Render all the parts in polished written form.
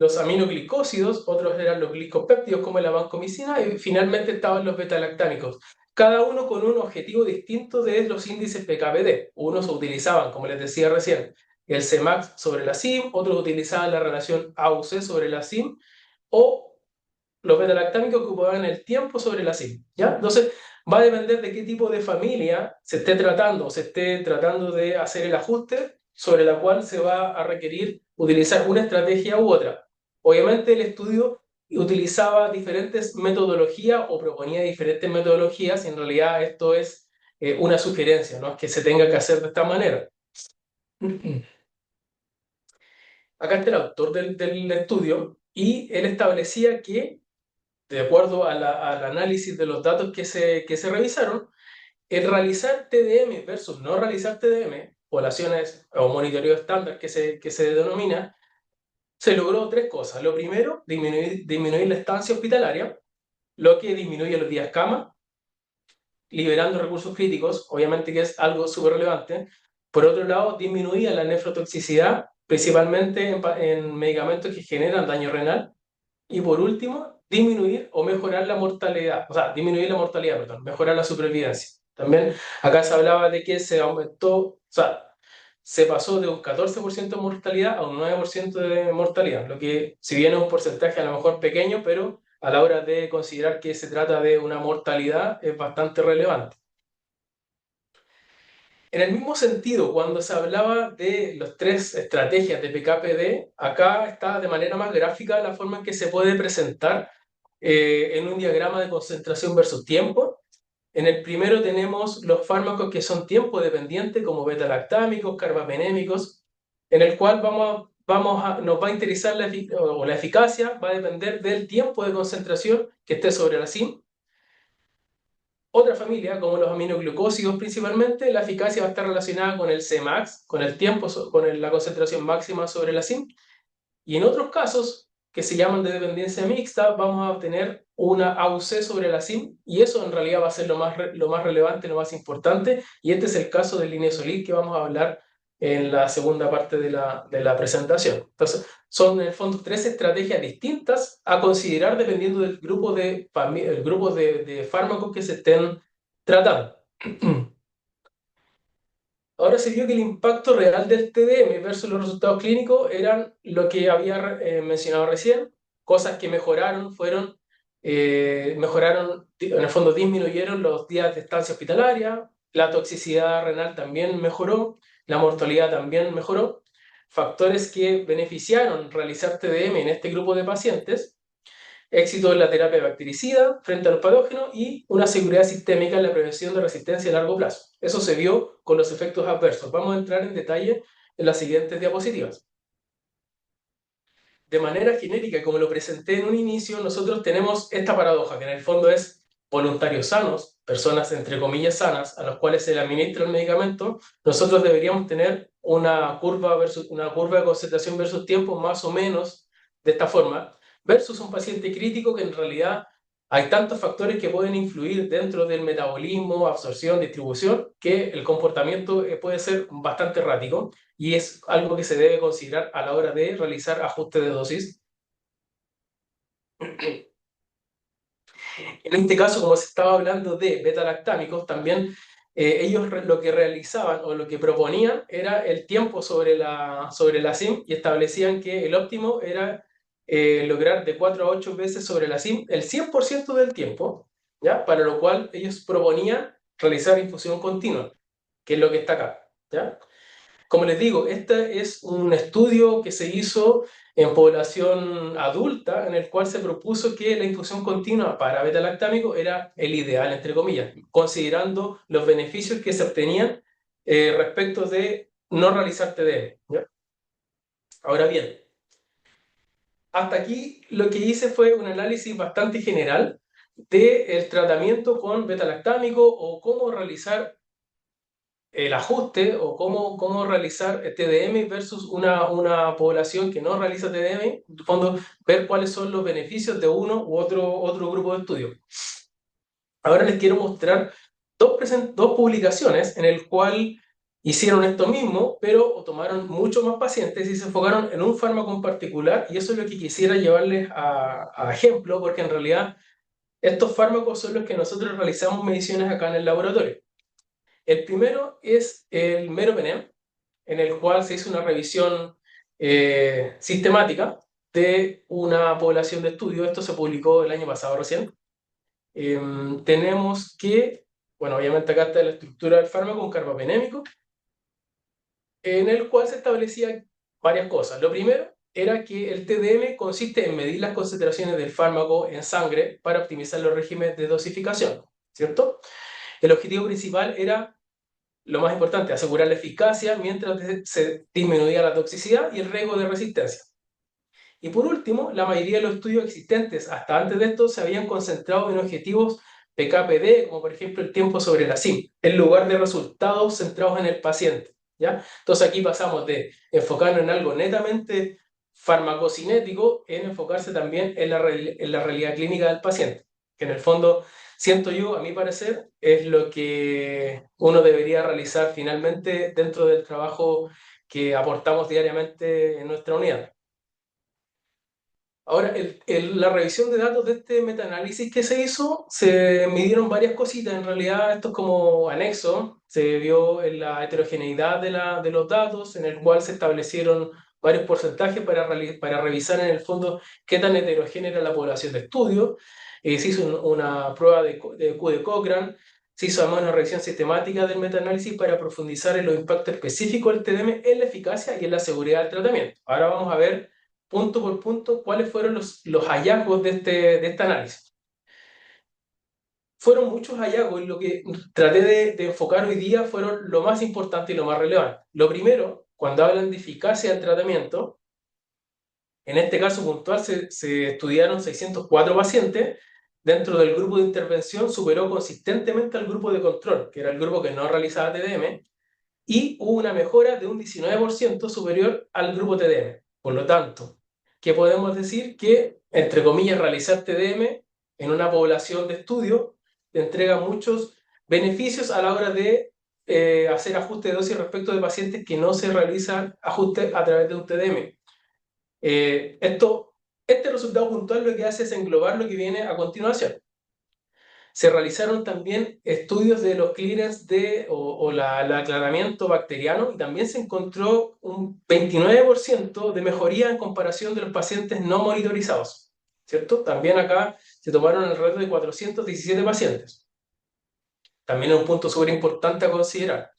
los aminoglicósidos, otros eran los glicopéptidos como la vancomicina, y finalmente estaban los beta-lactámicos, cada uno con un objetivo distinto de los índices PKPD. Unos utilizaban, como les decía recién, el Cmax sobre la CIM, otros utilizaban la relación AUC sobre la CIM, o los beta-lactámicos que ocupaban el tiempo sobre la CIM, ¿ya? Entonces, va a depender de qué tipo de familia se esté tratando o se esté tratando de hacer el ajuste sobre la cual se va a requerir utilizar una estrategia u otra. Obviamente el estudio utilizaba diferentes metodologías o proponía diferentes metodologías y en realidad esto es una sugerencia, no es que se tenga que hacer de esta manera. Acá está el autor del estudio y él establecía que de acuerdo al análisis de los datos que se revisaron, el realizar TDM versus no realizar TDM, poblaciones o monitoreo estándar que se denomina, se logró tres cosas. Lo primero, disminuir la estancia hospitalaria, lo que disminuye los días cama, liberando recursos críticos, obviamente que es algo súper relevante. Por otro lado, disminuía la nefrotoxicidad, principalmente en medicamentos que generan daño renal. Y por último, disminuir o mejorar la mortalidad, o sea, disminuir la mortalidad, perdón, mejorar la supervivencia. También acá se hablaba de que se aumentó, o sea, se pasó de un 14% de mortalidad a un 9% de mortalidad, lo que si bien es un porcentaje a lo mejor pequeño, pero a la hora de considerar que se trata de una mortalidad es bastante relevante. En el mismo sentido, cuando se hablaba de las tres estrategias de PKPD, acá está de manera más gráfica la forma en que se puede presentar en un diagrama de concentración versus tiempo. En el primero tenemos los fármacos que son tiempo dependientes, como beta-lactámicos, carbapenémicos, en el cual nos va a interesar la eficacia, va a depender del tiempo de concentración que esté sobre la CIM. Otra familia, como los aminoglucósidos principalmente, la eficacia va a estar relacionada con el Cmax, con el tiempo, con la concentración máxima sobre la CIM. Y en otros casos, que se llaman de dependencia mixta, vamos a obtener una AUC sobre la CIM, y eso en realidad va a ser lo más relevante, lo más importante, y este es el caso del Linezolid que vamos a hablar en la segunda parte de la presentación. Entonces, son en el fondo tres estrategias distintas a considerar dependiendo del grupo el grupo de fármacos que se estén tratando. Ahora se vio que el impacto real del TDM versus los resultados clínicos eran lo que había mencionado recién. Cosas que mejoraron fueron, en el fondo disminuyeron los días de estancia hospitalaria, la toxicidad renal también mejoró, la mortalidad también mejoró. Factores que beneficiaron realizar TDM en este grupo de pacientes: éxito en la terapia bactericida frente a los patógenos y una seguridad sistémica en la prevención de resistencia a largo plazo. Eso se vio con los efectos adversos. Vamos a entrar en detalle en las siguientes diapositivas. De manera genérica, como lo presenté en un inicio, nosotros tenemos esta paradoja, que en el fondo es voluntarios sanos, personas entre comillas sanas, a los cuales se le administra el medicamento. Nosotros deberíamos tener una curva de concentración versus tiempo más o menos de esta forma, versus un paciente crítico que en realidad hay tantos factores que pueden influir dentro del metabolismo, absorción, distribución, que el comportamiento puede ser bastante errático y es algo que se debe considerar a la hora de realizar ajuste de dosis. En este caso, como se estaba hablando de beta-lactámicos, también ellos lo que realizaban o lo que proponían era el tiempo sobre la CIM, y establecían que el óptimo era lograr de 4 a 8 veces sobre la CIM el 100% del tiempo, ¿ya? Para lo cual ellos proponían realizar infusión continua, que es lo que está acá, ¿ya? Como les digo, este es un estudio que se hizo en población adulta, en el cual se propuso que la infusión continua para beta-lactámico era el ideal, entre comillas, considerando los beneficios que se obtenían respecto de no realizar TDM, ¿ya? Ahora bien, hasta aquí lo que hice fue un análisis bastante general del tratamiento con beta-lactámico o cómo realizar el ajuste o cómo realizar TDM versus una población que no realiza TDM, en el fondo, ver cuáles son los beneficios de uno u otro grupo de estudio. Ahora les quiero mostrar dos publicaciones en el cual hicieron esto mismo, pero tomaron muchos más pacientes y se enfocaron en un fármaco en particular, y eso es lo que quisiera llevarles a ejemplo, porque en realidad estos fármacos son los que nosotros realizamos mediciones acá en el laboratorio. El primero es el meropenem, en el cual se hizo una revisión sistemática de una población de estudio. Esto se publicó el año pasado recién. Tenemos que, bueno, obviamente acá está la estructura del fármaco, un carbapenémico, en el cual se establecían varias cosas. Lo primero era que el TDM consiste en medir las concentraciones del fármaco en sangre para optimizar los regímenes de dosificación, ¿cierto? El objetivo principal era, lo más importante, asegurar la eficacia mientras se disminuía la toxicidad y el riesgo de resistencia. Y por último, la mayoría de los estudios existentes hasta antes de esto se habían concentrado en objetivos PKPD, como por ejemplo el tiempo sobre la CIM, en lugar de resultados centrados en el paciente, ¿ya? Entonces aquí pasamos de enfocarnos en algo netamente farmacocinético en enfocarse también en la realidad clínica del paciente, que en el fondo, siento yo, a mi parecer, es lo que uno debería realizar finalmente dentro del trabajo que aportamos diariamente en nuestra unidad. Ahora, la revisión de datos de este metaanálisis que se hizo, se midieron varias cositas. En realidad, esto es como anexo. Se vio en la heterogeneidad de los datos, en el cual se establecieron varios porcentajes para revisar en el fondo qué tan heterogénea era la población de estudio. Se hizo una prueba de Q de Cochrane. Se hizo además una revisión sistemática del metaanálisis para profundizar en los impactos específicos del TDM en la eficacia y en la seguridad del tratamiento. Ahora vamos a ver punto por punto cuáles fueron los hallazgos de este análisis. Fueron muchos hallazgos y lo que traté de enfocar hoy día fueron lo más importante y lo más relevante. Lo primero, cuando hablan de eficacia del tratamiento, en este caso puntual se estudiaron 604 pacientes. Dentro del grupo de intervención superó consistentemente al grupo de control, que era el grupo que no realizaba TDM, y hubo una mejora de un 19% superior al grupo TDM. Por lo tanto, ¿qué podemos decir? Que, entre comillas, realizar TDM en una población de estudio te entrega muchos beneficios a la hora de hacer ajuste de dosis respecto de pacientes que no se realizan ajuste a través de un TDM. Eh, esto, este resultado puntual lo que hace es englobar lo que viene a continuación. Se realizaron también estudios de los clearance el aclaramiento bacteriano y también se encontró un 29% de mejoría en comparación de los pacientes no monitorizados, ¿cierto? También acá se tomaron alrededor de 417 pacientes. También es un punto súper importante a considerar.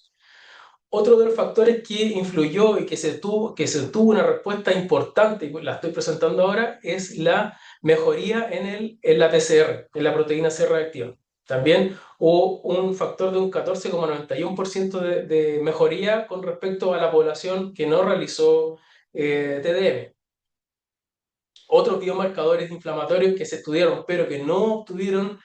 Otro de los factores que influyó y que se tuvo una respuesta importante, y la estoy presentando ahora, es la mejoría en la PCR, en la proteína C reactiva. También hubo un factor de un 14,91% de mejoría con respecto a la población que no realizó TDM. Otros biomarcadores inflamatorios que se estudiaron pero que no obtuvieron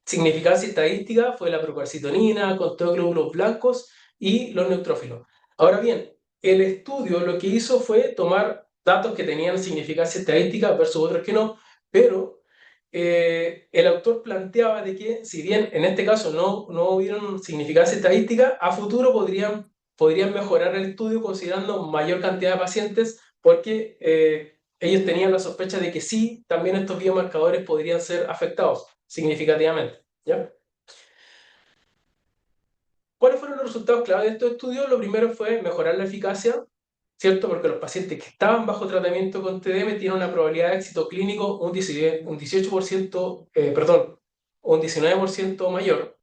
significancia estadística fue la procalcitonina, conteo de glóbulos blancos y los neutrófilos. Ahora bien, el estudio lo que hizo fue tomar datos que tenían significancia estadística versus otros que no, pero el autor planteaba de que si bien en este caso no hubieron significancia estadística, a futuro podrían mejorar el estudio considerando mayor cantidad de pacientes porque ellos tenían la sospecha de que sí, también estos biomarcadores podrían ser afectados significativamente, ¿ya? ¿Cuáles fueron los resultados clave de estos estudios? Lo primero fue mejorar la eficacia, ¿cierto? Porque los pacientes que estaban bajo tratamiento con TDM tienen una probabilidad de éxito clínico un 18%, perdón, un 19% mayor.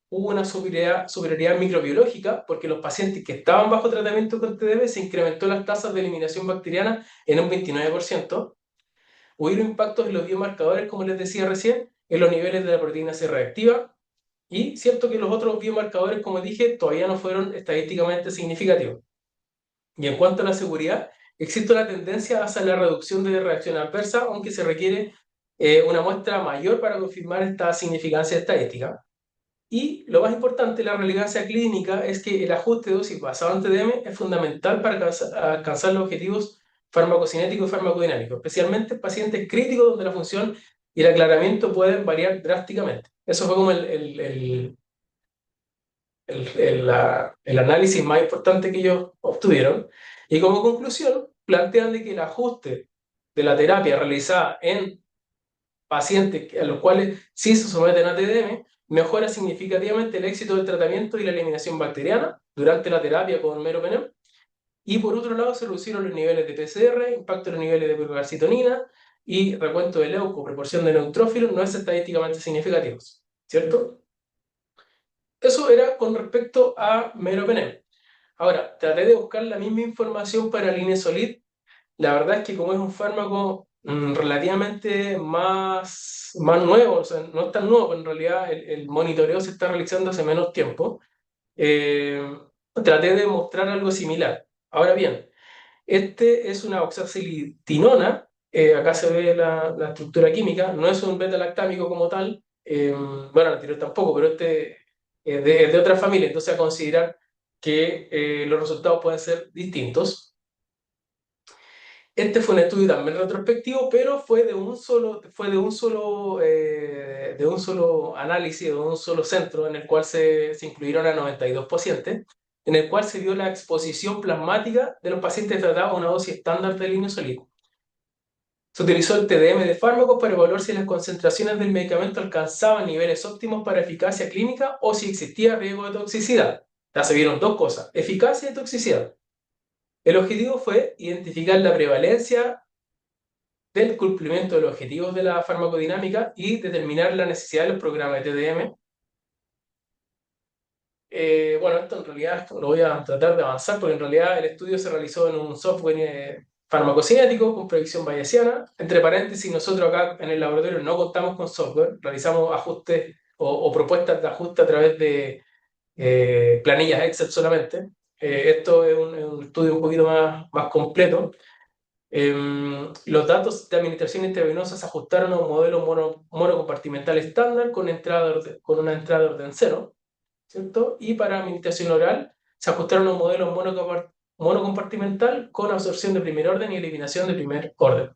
Hubo una superioridad microbiológica porque los pacientes que estaban bajo tratamiento con TDM se incrementó las tasas de eliminación bacteriana en un 29%. Hubieron impactos en los biomarcadores, como les decía recién, en los niveles de la proteína C reactiva, y cierto que los otros biomarcadores, como dije, todavía no fueron estadísticamente significativos. Y en cuanto a la seguridad, existe una tendencia hacia la reducción de reacción adversa, aunque se requiere una muestra mayor para confirmar esta significancia estadística. Y lo más importante, la relevancia clínica, es que el ajuste de dosis basado en TDM es fundamental para alcanzar los objetivos farmacocinéticos y farmacodinámicos, especialmente en pacientes críticos donde la función y el aclaramiento pueden variar drásticamente. Eso fue como el análisis más importante que ellos obtuvieron. Y como conclusión, plantean de que el ajuste de la terapia realizada en pacientes a los cuales sí se someten a TDM mejora significativamente el éxito del tratamiento y la eliminación bacteriana durante la terapia con meropenem. Y por otro lado, se reducieron los niveles de PCR, impacto en los niveles de procalcitonina y recuento de leuco, proporción de neutrófilos no es estadísticamente significativos, ¿cierto? Eso era con respecto a meropenem. Ahora, traté de buscar la misma información para linezolid. La verdad es que como es un fármaco relativamente más nuevo, o sea, no es tan nuevo, pero en realidad el monitoreo se está realizando hace menos tiempo, eh, traté de mostrar algo similar. Ahora bien, este es una oxacilitinona, acá se ve la estructura química, no es un beta-lactámico como tal, bueno, el anterior tampoco, pero este es de otra familia, entonces a considerar que los resultados pueden ser distintos. Este fue un estudio también retrospectivo, pero de un solo análisis, de un solo centro, en el cual se incluyeron a 92 pacientes, en el cual se vio la exposición plasmática de los pacientes tratados a una dosis estándar de linezolid. Se utilizó el TDM de fármacos para evaluar si las concentraciones del medicamento alcanzaban niveles óptimos para eficacia clínica o si existía riesgo de toxicidad. Ya se vieron dos cosas, eficacia y toxicidad. El objetivo fue identificar la prevalencia del cumplimiento de los objetivos de la farmacodinámica y determinar la necesidad de los programas de TDM. Bueno, esto en realidad lo voy a tratar de avanzar porque en realidad el estudio se realizó en un software farmacocinético con predicción bayesiana. Entre paréntesis, nosotros acá en el laboratorio no contamos con software, realizamos ajustes o propuestas de ajuste a través de planillas Excel solamente. Esto es un estudio un poquito más completo. Los datos de administración intravenosa se ajustaron a un modelo monocompartimental estándar con una entrada de orden cero, ¿cierto? Y para administración oral se ajustaron a un modelo monocompartimental con absorción de primer orden y eliminación de primer orden.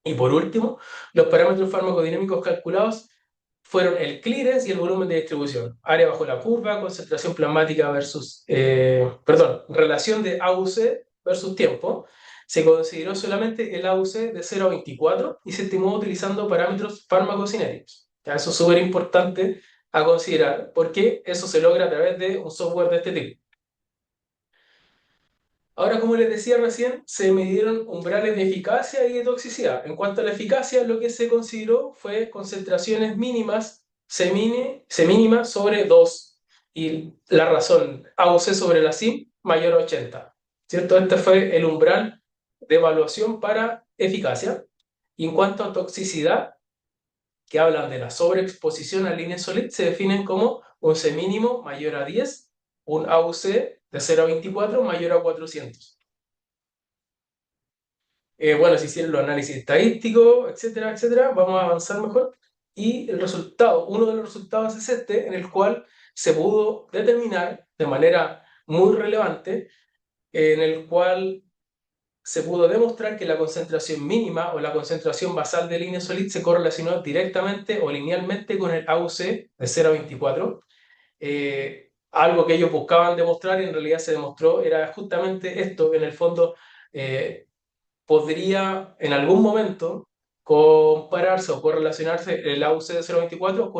Y por último, los parámetros farmacodinámicos calculados fueron el clearance y el volumen de distribución, área bajo la curva, concentración plasmática relación de AUC versus tiempo. Se consideró solamente el AUC de 0 a 24 y se estimó utilizando parámetros farmacocinéticos. Ya, eso es súper importante a considerar porque eso se logra a través de un software de este tipo. Ahora, como les decía recién, se midieron umbrales de eficacia y de toxicidad. En cuanto a la eficacia, lo que se consideró fue concentraciones mínimas, semínimas sobre 2. Y la razón, AUC sobre la CIM mayor a 80. ¿Cierto? Este fue el umbral de evaluación para eficacia. Y en cuanto a toxicidad, que hablan de la sobreexposición al linezolid, se definen como un C mínimo mayor a 10, un AUC de 0 a 24 mayor a 400. Bueno, se hicieron los análisis estadísticos, etcétera, etcétera. Vamos a avanzar mejor. Y el resultado, uno de los resultados es este, en el cual se pudo determinar de manera muy relevante, en el cual se pudo demostrar que la concentración mínima o la concentración basal de linezolid se correlacionó directamente o linealmente con el AUC de 0 a 24. Algo que ellos buscaban demostrar y en realidad se demostró era justamente esto, que en el fondo podría en algún momento compararse o correlacionarse el AUC de 0,24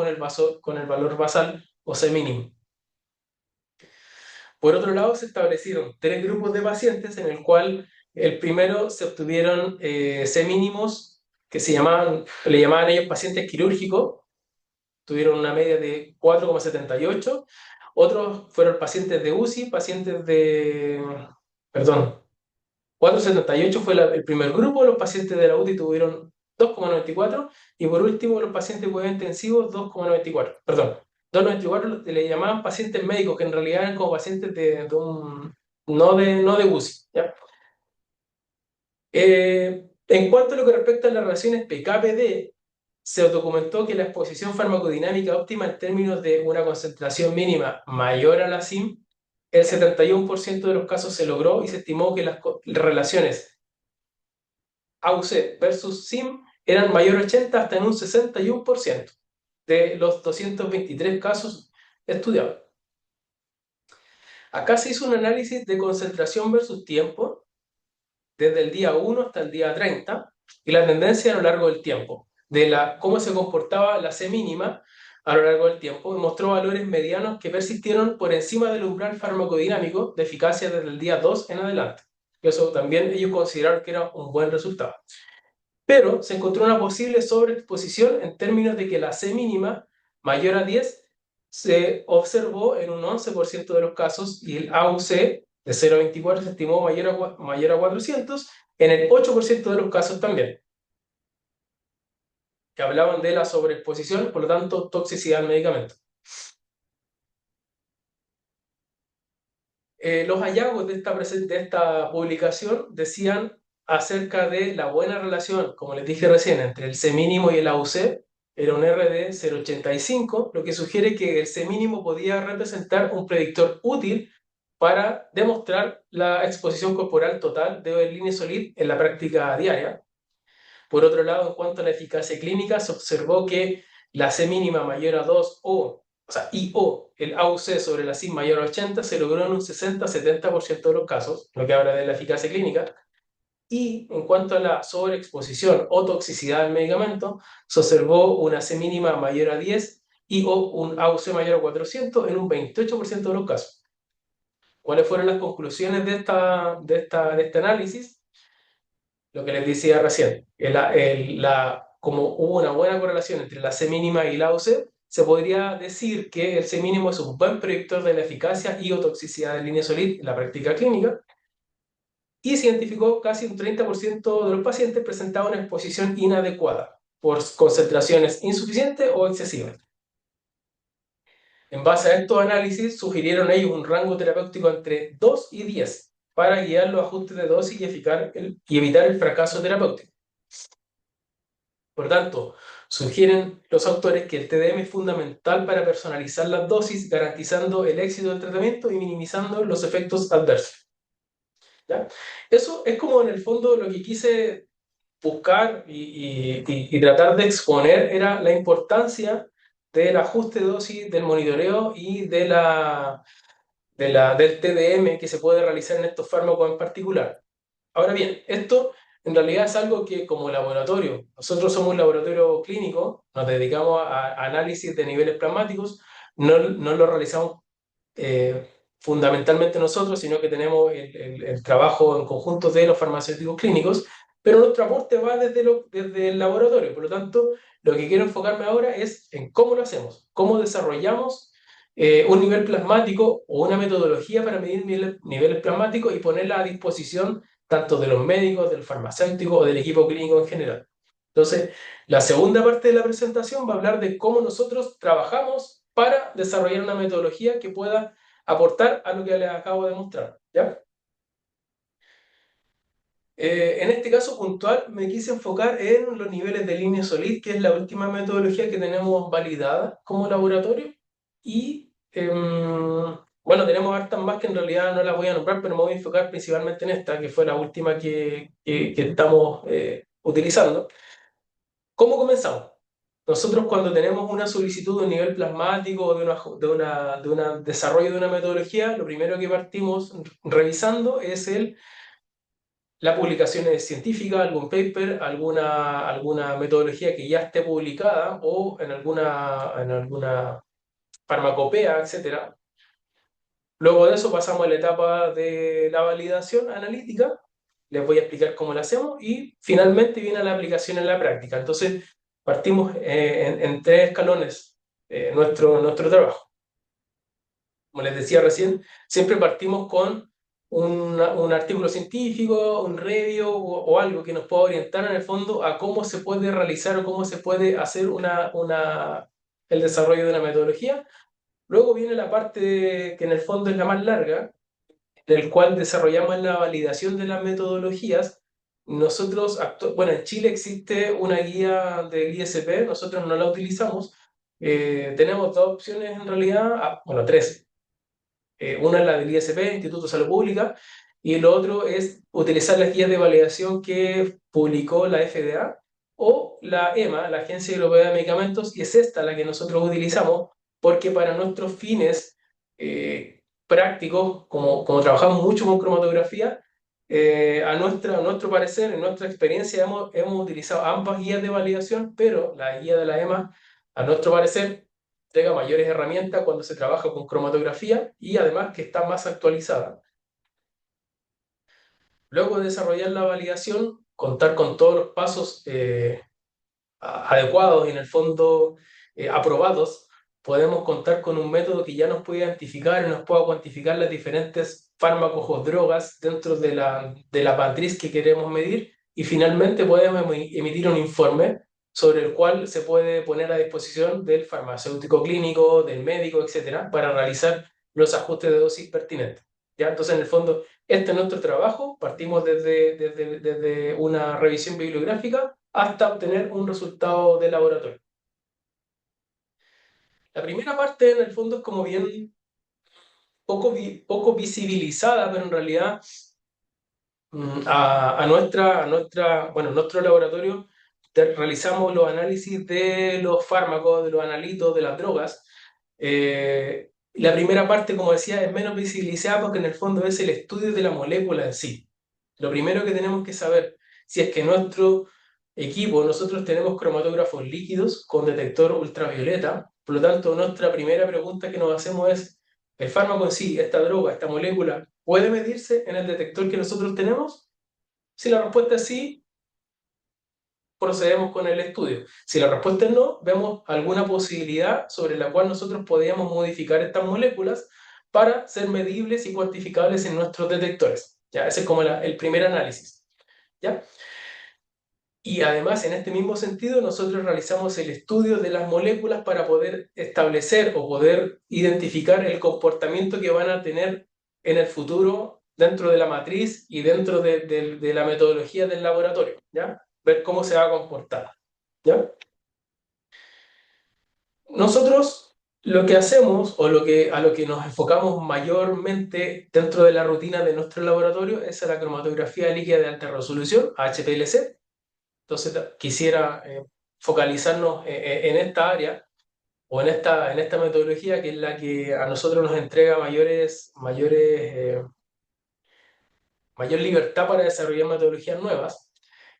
con el valor basal o C mínimo. Por otro lado, se establecieron tres grupos de pacientes en el cual el primero se obtuvieron C mínimos que le llamaban ellos pacientes quirúrgicos, tuvieron una media de 4,78. Otros fueron pacientes de UCI, perdón, 4,78 fue el primer grupo, los pacientes de la UTI tuvieron 2,94 y por último los pacientes de cuidados intensivos 2,94. Perdón, 2,94 le llamaban pacientes médicos, que en realidad eran como pacientes no de UCI. ¿Ya? En cuanto a lo que respecta a las relaciones PK-PD, se documentó que la exposición farmacodinámica óptima en términos de una concentración mínima mayor a la CIM, el 71% de los casos se logró y se estimó que las relaciones AUC versus SIM eran mayor 80 hasta en un 61% de los 223 casos estudiados. Acá se hizo un análisis de concentración versus tiempo, desde el día 1 hasta el día 30, y la tendencia a lo largo del tiempo, de cómo se comportaba la C mínima a lo largo del tiempo, y mostró valores medianos que persistieron por encima del umbral farmacodinámico de eficacia desde el día 2 en adelante. Eso también ellos consideraron que era un buen resultado. Pero se encontró una posible sobreexposición en términos de que la C mínima mayor a 10 se observó en un 11% de los casos y el AUC de 0,24 se estimó mayor a 400 en el 8% de los casos también, que hablaban de la sobreexposición, por lo tanto, toxicidad del medicamento. Los hallazgos de esta publicación decían acerca de la buena relación, como les dije recién, entre el C mínimo y el AUC, era un R de 0,85, lo que sugiere que el C mínimo podía representar un predictor útil para demostrar la exposición corporal total de linezolid en la práctica diaria. Por otro lado, en cuanto a la eficacia clínica, se observó que la C mínima mayor a 2 o sea, el AUC sobre la CIN mayor a 80 se logró en un 60-70% de los casos, lo que habla de la eficacia clínica. Y en cuanto a la sobreexposición o toxicidad del medicamento, se observó una C mínima mayor a 10 o un AUC mayor a 400 en un 28% de los casos. ¿Cuáles fueron las conclusiones de este análisis? Lo que les decía recién, como hubo una buena correlación entre la C mínima y la UC, se podría decir que el C mínimo es un buen predictor de la eficacia y o toxicidad del linezolid en la práctica clínica, y se identificó casi un 30% de los pacientes presentaban una exposición inadecuada por concentraciones insuficientes o excesivas. En base a estos análisis, sugirieron ellos un rango terapéutico entre 2 y 10 para guiar los ajustes de dosis y evitar el fracaso terapéutico. Por tanto, sugieren los autores que el TDM es fundamental para personalizar las dosis, garantizando el éxito del tratamiento y minimizando los efectos adversos. ¿Ya? Eso es como en el fondo lo que quise buscar y tratar de exponer era la importancia del ajuste de dosis, del monitoreo y del TDM que se puede realizar en estos fármacos en particular. Ahora bien, esto en realidad es algo que como laboratorio, nosotros somos un laboratorio clínico, nos dedicamos a análisis de niveles plasmáticos, no lo realizamos fundamentalmente nosotros, sino que tenemos el trabajo en conjunto de los farmacéuticos clínicos, pero nuestro aporte va desde el laboratorio. Por lo tanto, lo que quiero enfocarme ahora es en cómo lo hacemos, cómo desarrollamos un nivel plasmático o una metodología para medir niveles plasmáticos y ponerla a disposición tanto de los médicos, del farmacéutico o del equipo clínico en general. Entonces, la segunda parte de la presentación va a hablar de cómo nosotros trabajamos para desarrollar una metodología que pueda aportar a lo que les acabo de mostrar, ¿ya? En este caso puntual me quise enfocar en los niveles de línea solid, que es la última metodología que tenemos validada como laboratorio. Y bueno, tenemos hartas más que en realidad no las voy a nombrar, pero me voy a enfocar principalmente en esta, que fue la última que estamos utilizando. ¿Cómo comenzamos? Nosotros cuando tenemos una solicitud de un nivel plasmático o de un desarrollo de una metodología, lo primero que partimos revisando es la publicación científica, algún paper, alguna metodología que ya esté publicada o en alguna farmacopea, etc. Luego de eso pasamos a la etapa de la validación analítica, les voy a explicar cómo la hacemos y finalmente viene la aplicación en la práctica. Entonces partimos en tres escalones nuestro trabajo. Como les decía recién, siempre partimos con un artículo científico, un review o algo que nos pueda orientar en el fondo a cómo se puede realizar o cómo se puede hacer el desarrollo de una metodología. Luego viene la parte que en el fondo es la más larga, en el cual desarrollamos la validación de las metodologías. Nosotros, bueno, en Chile existe una guía del ISP, nosotros no la utilizamos. Tenemos dos opciones en realidad, bueno, tres. Una es la del ISP, Instituto de Salud Pública, y el otro es utilizar las guías de validación que publicó la FDA o la EMA, la Agencia Europea de Medicamentos, y es esta la que nosotros utilizamos porque para nuestros fines prácticos, como trabajamos mucho con cromatografía, a nuestro parecer, en nuestra experiencia, hemos utilizado ambas guías de validación, pero la guía de la EMA, a nuestro parecer, entrega mayores herramientas cuando se trabaja con cromatografía y además que está más actualizada. Luego de desarrollar la validación, contar con todos los pasos adecuados y en el fondo aprobados, podemos contar con un método que ya nos puede identificar y nos pueda cuantificar las diferentes fármacos o drogas dentro de la matriz que queremos medir y finalmente podemos emitir un informe sobre el cual se puede poner a disposición del farmacéutico clínico, del médico, etcétera, para realizar los ajustes de dosis pertinentes. ¿Ya? Entonces, en el fondo, este es nuestro trabajo. Partimos desde una revisión bibliográfica hasta obtener un resultado de laboratorio. La primera parte, en el fondo, es como bien poco visibilizada, pero en realidad bueno, en nuestro laboratorio realizamos los análisis de los fármacos, de los analitos, de las drogas. La primera parte, como decía, es menos visibilizada porque en el fondo es el estudio de la molécula en sí. Lo primero que tenemos que saber, si es que nuestro equipo, nosotros tenemos cromatógrafos líquidos con detector ultravioleta, por lo tanto, nuestra primera pregunta que nos hacemos es, ¿el fármaco en sí, esta droga, esta molécula, puede medirse en el detector que nosotros tenemos? Si la respuesta es sí, procedemos con el estudio. Si la respuesta es no, vemos alguna posibilidad sobre la cual nosotros podríamos modificar estas moléculas para ser medibles y cuantificables en nuestros detectores. ¿Ya? Ese es como el primer análisis. ¿Ya? Y además, en este mismo sentido, nosotros realizamos el estudio de las moléculas para poder establecer o poder identificar el comportamiento que van a tener en el futuro dentro de la matriz y dentro de la metodología del laboratorio, ¿ya? Ver cómo se va a comportar, ¿ya? Nosotros lo que hacemos o a lo que nos enfocamos mayormente dentro de la rutina de nuestro laboratorio es a la cromatografía líquida de alta resolución, HPLC. Entonces, quisiera focalizarnos en esta área o en esta metodología que es la que a nosotros nos entrega mayor libertad para desarrollar metodologías nuevas.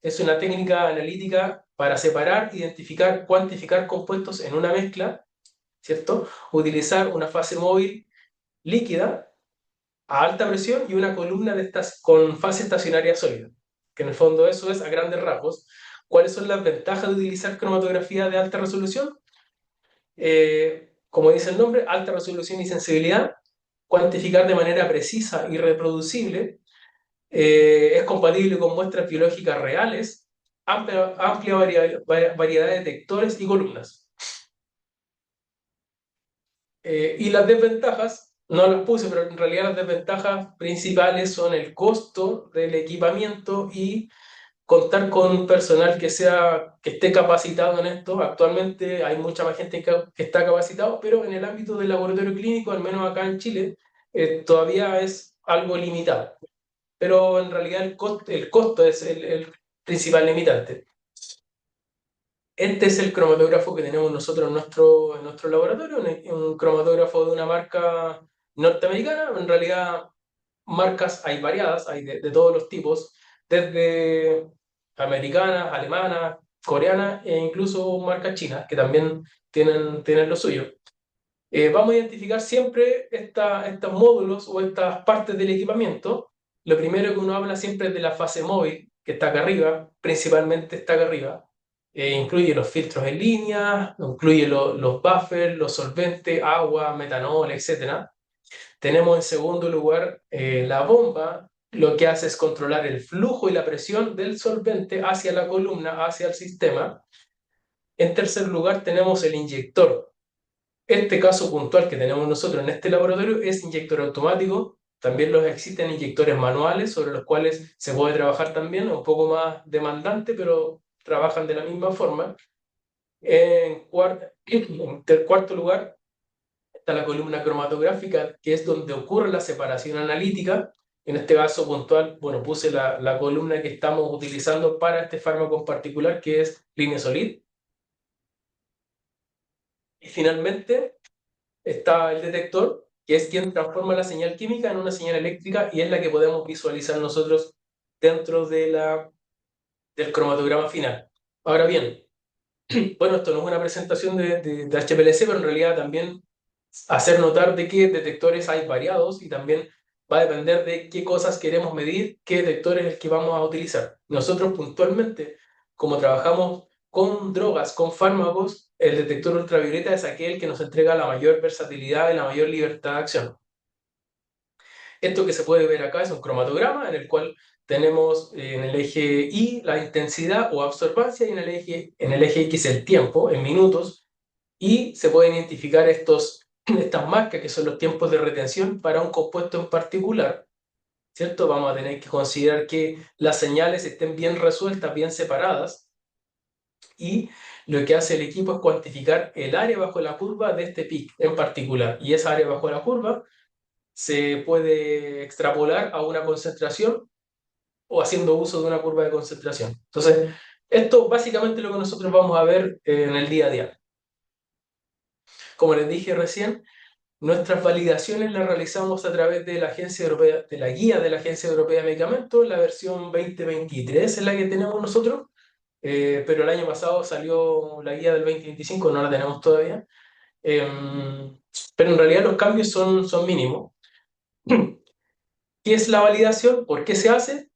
Es una técnica analítica para separar, identificar, cuantificar compuestos en una mezcla, ¿cierto? Utilizar una fase móvil líquida a alta presión y una columna de estas con fase estacionaria sólida, que en el fondo eso es a grandes rasgos. ¿Cuáles son las ventajas de utilizar cromatografía de alta resolución? Como dice el nombre, alta resolución y sensibilidad, cuantificar de manera precisa y reproducible, es compatible con muestras biológicas reales, amplia variedad de detectores y columnas. Y las desventajas, no las puse, pero en realidad las desventajas principales son el costo del equipamiento y contar con personal que esté capacitado en esto. Actualmente hay mucha más gente que está capacitado, pero en el ámbito del laboratorio clínico, al menos acá en Chile, todavía es algo limitado. Pero en realidad el costo es el principal limitante. Este es el cromatógrafo que tenemos nosotros en nuestro laboratorio, un cromatógrafo de una marca norteamericana. En realidad, marcas hay variadas, hay de todos los tipos, desde americanas, alemanas, coreanas e incluso marcas chinas, que también tienen lo suyo. Vamos a identificar siempre estos módulos o estas partes del equipamiento. Lo primero que uno habla siempre es de la fase móvil, que está acá arriba, principalmente está acá arriba. Incluye los filtros en línea, incluye los buffers, los solventes, agua, metanol, etc. Tenemos en segundo lugar la bomba. Lo que hace es controlar el flujo y la presión del solvente hacia la columna, hacia el sistema. En tercer lugar tenemos el inyector. Este caso puntual que tenemos nosotros en este laboratorio es inyector automático. También existen inyectores manuales sobre los cuales se puede trabajar también, un poco más demandante, pero trabajan de la misma forma. En cuarto lugar está la columna cromatográfica, que es donde ocurre la separación analítica. En este caso puntual, bueno, puse la columna que estamos utilizando para este fármaco en particular, que es Linezolid. Y finalmente está el detector, que es quien transforma la señal química en una señal eléctrica y es la que podemos visualizar nosotros dentro del cromatograma final. Ahora bien, bueno, esto no es una presentación de HPLC, pero en realidad también hacer notar de qué detectores hay variados y también va a depender de qué cosas queremos medir, qué detector es el que vamos a utilizar. Nosotros puntualmente, como trabajamos con drogas, con fármacos, el detector ultravioleta es aquel que nos entrega la mayor versatilidad y la mayor libertad de acción. Esto que se puede ver acá es un cromatograma en el cual tenemos en el eje Y la intensidad o absorbancia y en el eje X el tiempo en minutos y se pueden identificar estas marcas que son los tiempos de retención para un compuesto en particular, ¿cierto? Vamos a tener que considerar que las señales estén bien resueltas, bien separadas y lo que hace el equipo es cuantificar el área bajo la curva de este PIC en particular y esa área bajo la curva se puede extrapolar a una concentración o haciendo uso de una curva de concentración. Entonces, esto básicamente es lo que nosotros vamos a ver en el día a día. Como les dije recién, nuestras validaciones las realizamos a través de la Agencia Europea, de la guía de la Agencia Europea de Medicamentos, la versión 2023 es la que tenemos nosotros, pero el año pasado salió la guía del 2025, no la tenemos todavía. Pero en realidad los cambios son mínimos. ¿Qué es la validación? ¿Por qué se hace?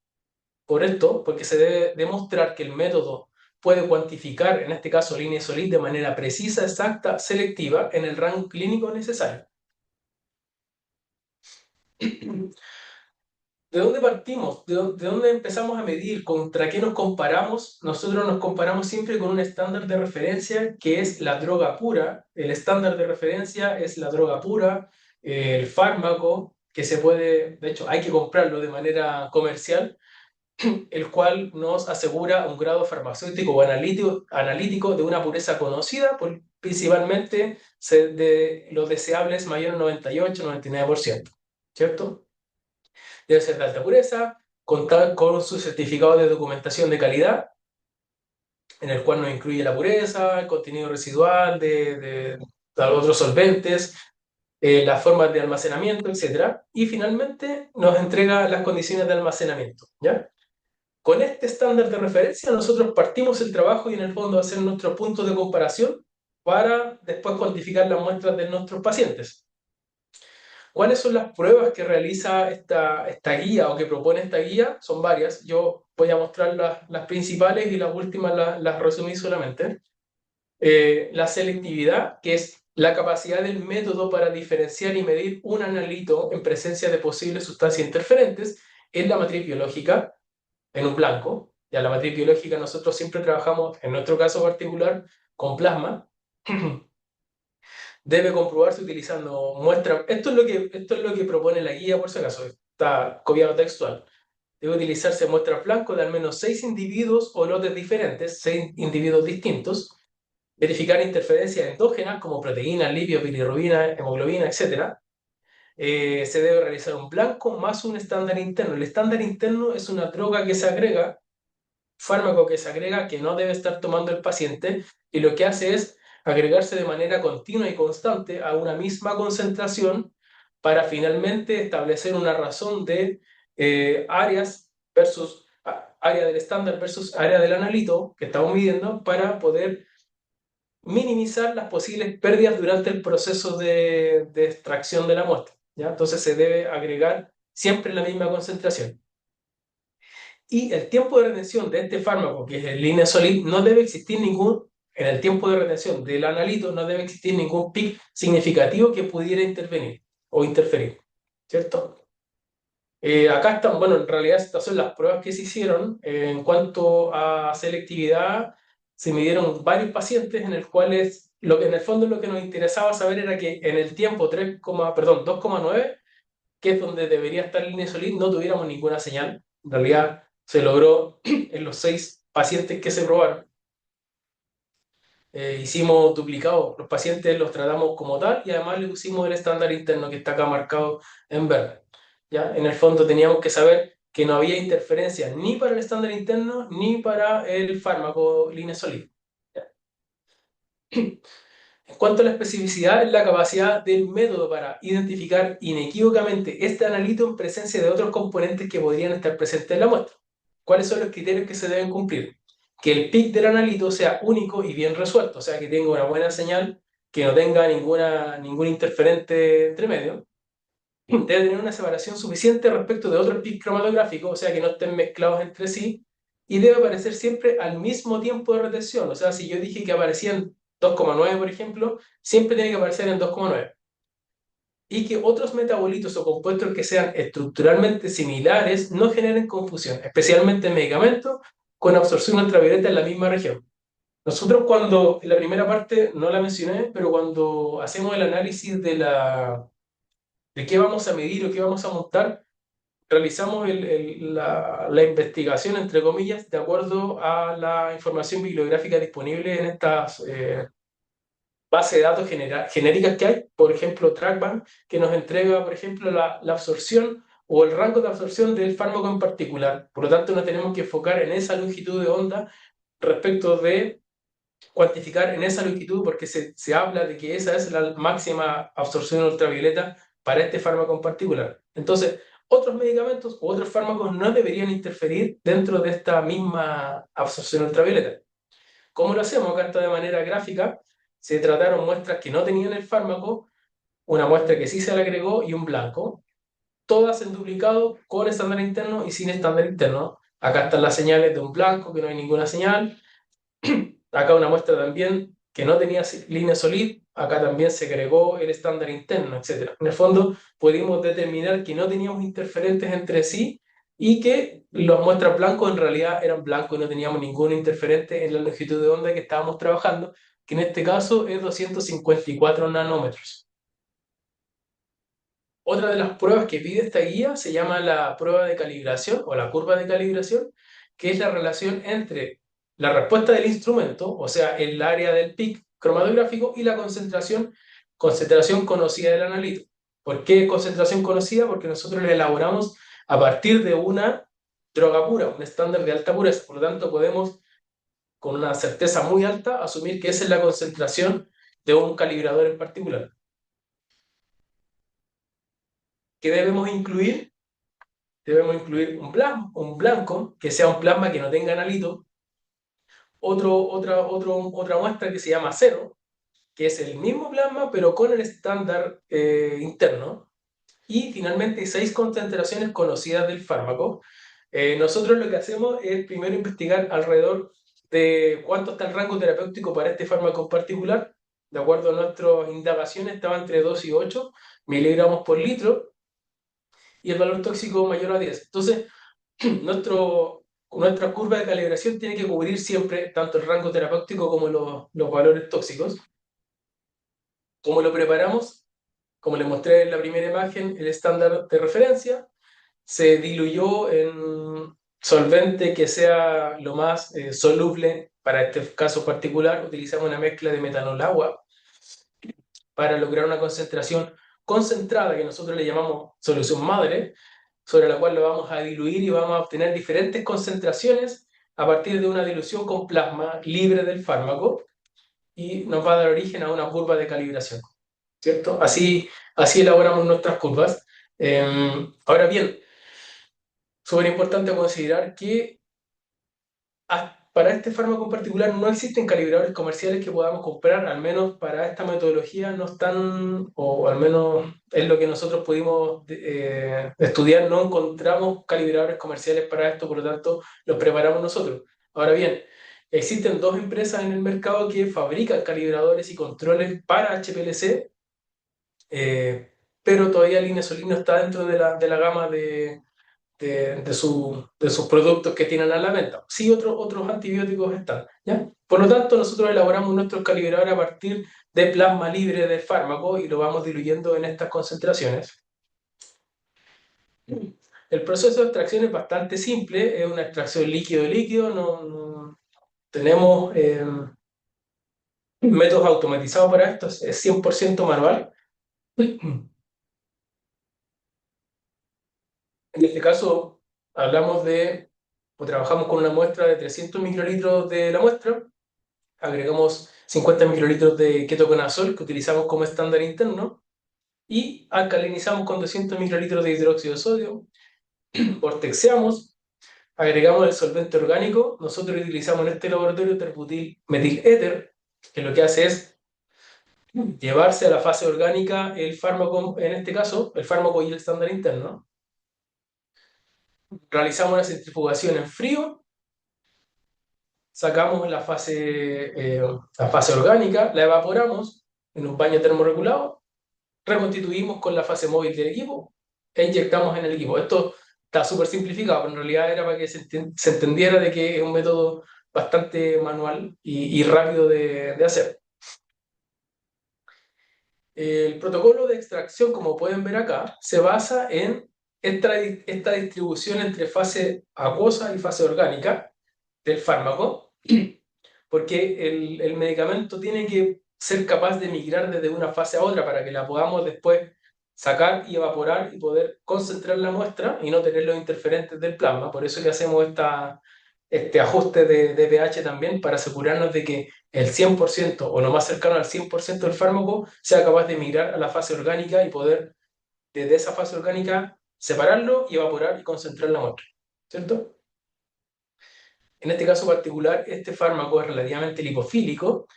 Por esto, porque se debe demostrar que el método puede cuantificar, en este caso línea solid, de manera precisa, exacta, selectiva, en el rango clínico necesario. ¿De dónde partimos? ¿De dónde empezamos a medir? ¿Contra qué nos comparamos? Nosotros nos comparamos siempre con un estándar de referencia que es la droga pura. El estándar de referencia es la droga pura, el fármaco, que se puede, de hecho, hay que comprarlo de manera comercial, el cual nos asegura un grado farmacéutico o analítico de una pureza conocida, principalmente de lo deseable es mayor al 98-99%, ¿cierto? Debe ser de alta pureza, contar con su certificado de documentación de calidad, en el cual nos incluye la pureza, el contenido residual de otros solventes, las formas de almacenamiento, etcétera. Y finalmente nos entrega las condiciones de almacenamiento, ¿ya? Con este estándar de referencia nosotros partimos el trabajo y en el fondo hacer nuestro punto de comparación para después cuantificar las muestras de nuestros pacientes. ¿Cuáles son las pruebas que realiza esta guía o que propone esta guía? Son varias. Yo voy a mostrar las principales y las últimas las resumí solamente. La selectividad, que es la capacidad del método para diferenciar y medir un analito en presencia de posibles sustancias interferentes, es la matriz biológica en un blanco. Ya la matriz biológica nosotros siempre trabajamos, en nuestro caso particular, con plasma. Debe comprobarse utilizando muestras. Esto es lo que propone la guía, por si acaso, está copiado textual. Debe utilizarse muestras blancas de al menos 6 individuos o lotes diferentes, 6 individuos distintos. Verificar interferencias endógenas como proteínas, lípidos, bilirrubina, hemoglobina, etc. Se debe realizar un blanco más un estándar interno. El estándar interno es una droga que se agrega, fármaco que se agrega que no debe estar tomando el paciente y lo que hace es agregarse de manera continua y constante a una misma concentración para finalmente establecer una razón de áreas versus área del estándar versus área del analito que estamos midiendo para poder minimizar las posibles pérdidas durante el proceso de extracción de la muestra, ¿ya? Entonces se debe agregar siempre la misma concentración. Y el tiempo de retención de este fármaco, que es el Linezolid, no debe existir en el tiempo de retención del analito, no debe existir ningún pic significativo que pudiera intervenir o interferir, ¿cierto? Acá están, bueno, en realidad estas son las pruebas que se hicieron. En cuanto a selectividad, se midieron varios pacientes en el cuales, en el fondo lo que nos interesaba saber era que en el tiempo 2,9, que es donde debería estar el Linezolid, no tuviéramos ninguna señal. En realidad se logró en los 6 pacientes que se probaron. Hicimos duplicados, los pacientes los tratamos como tal y además le pusimos el estándar interno que está acá marcado en verde. ¿Ya? En el fondo teníamos que saber que no había interferencia ni para el estándar interno ni para el fármaco Linezolid. En cuanto a la especificidad, es la capacidad del método para identificar inequívocamente este analito en presencia de otros componentes que podrían estar presentes en la muestra. ¿Cuáles son los criterios que se deben cumplir? Que el PIC del analito sea único y bien resuelto, o sea, que tenga una buena señal, que no tenga ningún interferente entre medio. Debe tener una separación suficiente respecto de otros PIC cromatográficos, o sea, que no estén mezclados entre sí, y debe aparecer siempre al mismo tiempo de retención. O sea, si yo dije que aparecían 2,9, por ejemplo, siempre tiene que aparecer en 2,9. Y que otros metabolitos o compuestos que sean estructuralmente similares no generen confusión, especialmente en medicamentos con absorción ultravioleta en la misma región. Nosotros cuando, en la primera parte no la mencioné, pero cuando hacemos el análisis de qué vamos a medir o qué vamos a montar, realizamos la investigación, entre comillas, de acuerdo a la información bibliográfica disponible en estas bases de datos genéricas que hay, por ejemplo, TrackBank, que nos entrega, por ejemplo, la absorción o el rango de absorción del fármaco en particular. Por lo tanto, nos tenemos que enfocar en esa longitud de onda respecto de cuantificar en esa longitud, porque se habla de que esa es la máxima absorción ultravioleta para este fármaco en particular. Entonces, otros medicamentos u otros fármacos no deberían interferir dentro de esta misma absorción ultravioleta. ¿Cómo lo hacemos? Acá está de manera gráfica. Se trataron muestras que no tenían el fármaco, una muestra que sí se le agregó y un blanco, todas en duplicado con estándar interno y sin estándar interno. Acá están las señales de un blanco, que no hay ninguna señal. Acá una muestra también que no tenía línea solid, acá también se agregó el estándar interno, etc. En el fondo pudimos determinar que no teníamos interferentes entre sí y que los muestras blancos en realidad eran blancos y no teníamos ningún interferente en la longitud de onda que estábamos trabajando, que en este caso es 254 nanómetros. Otra de las pruebas que pide esta guía se llama la prueba de calibración o la curva de calibración, que es la relación entre la respuesta del instrumento, o sea, el área del PIC cromatográfico, y la concentración conocida del analito. ¿Por qué concentración conocida? Porque nosotros la elaboramos a partir de una droga pura, un estándar de alta pureza. Por lo tanto, podemos con una certeza muy alta asumir que esa es la concentración de un calibrador en particular. ¿Qué debemos incluir? Debemos incluir un blanco, que sea un plasma que no tenga analito, otra muestra que se llama cero, que es el mismo plasma pero con el estándar interno, y finalmente 6 concentraciones conocidas del fármaco. Nosotros lo que hacemos es primero investigar alrededor de cuánto está el rango terapéutico para este fármaco en particular. De acuerdo a nuestras indagaciones, estaba entre 2 y 8 miligramos por litro, y el valor tóxico mayor a 10. Entonces, nuestra curva de calibración tiene que cubrir siempre tanto el rango terapéutico como los valores tóxicos. ¿Cómo lo preparamos? Como les mostré en la primera imagen, el estándar de referencia se diluyó en solvente que sea lo más soluble. Para este caso particular, utilizamos una mezcla de metanol-agua para lograr una concentración concentrada que nosotros le llamamos solución madre, sobre la cual lo vamos a diluir y vamos a obtener diferentes concentraciones a partir de una dilución con plasma libre del fármaco, y nos va a dar origen a una curva de calibración, ¿cierto? Así elaboramos nuestras curvas. Ahora bien, súper importante considerar que para este fármaco en particular no existen calibradores comerciales que podamos comprar, al menos para esta metodología no están, o al menos es lo que nosotros pudimos estudiar, no encontramos calibradores comerciales para esto, por lo tanto los preparamos nosotros. Ahora bien, existen dos empresas en el mercado que fabrican calibradores y controles para HPLC, pero todavía Linesolid no está dentro de la gama de sus productos que tienen a la venta. Sí, otros antibióticos están, ¿ya? Por lo tanto, nosotros elaboramos nuestros calibradores a partir de plasma libre de fármaco y lo vamos diluyendo en estas concentraciones. El proceso de extracción es bastante simple, es una extracción líquido-líquido, no tenemos métodos automatizados para esto, es 100% manual. En este caso, hablamos o trabajamos con una muestra de 300 microlitros de la muestra, agregamos 50 microlitros de ketoconazol que utilizamos como estándar interno y alcalinizamos con 200 microlitros de hidróxido de sodio, vortexeamos, agregamos el solvente orgánico. Nosotros utilizamos en este laboratorio terbutil metil éter, que lo que hace es llevarse a la fase orgánica el fármaco, en este caso, el fármaco y el estándar interno. Realizamos una centrifugación en frío, sacamos la fase orgánica, la evaporamos en un baño termorregulado, reconstituimos con la fase móvil del equipo e inyectamos en el equipo. Esto está súper simplificado, pero en realidad era para que se entendiera de que es un método bastante manual y rápido de hacer. El protocolo de extracción, como pueden ver acá, se basa en esta distribución entre fase acuosa y fase orgánica del fármaco, porque el medicamento tiene que ser capaz de migrar desde una fase a otra para que la podamos después sacar y evaporar y poder concentrar la muestra y no tener los interferentes del plasma. Por eso que hacemos este ajuste de pH también para asegurarnos de que el 100% o lo más cercano al 100% del fármaco sea capaz de migrar a la fase orgánica y poder desde esa fase orgánica separarlo y evaporar y concentrar la muestra, ¿cierto? En este caso particular, este fármaco es relativamente lipofílico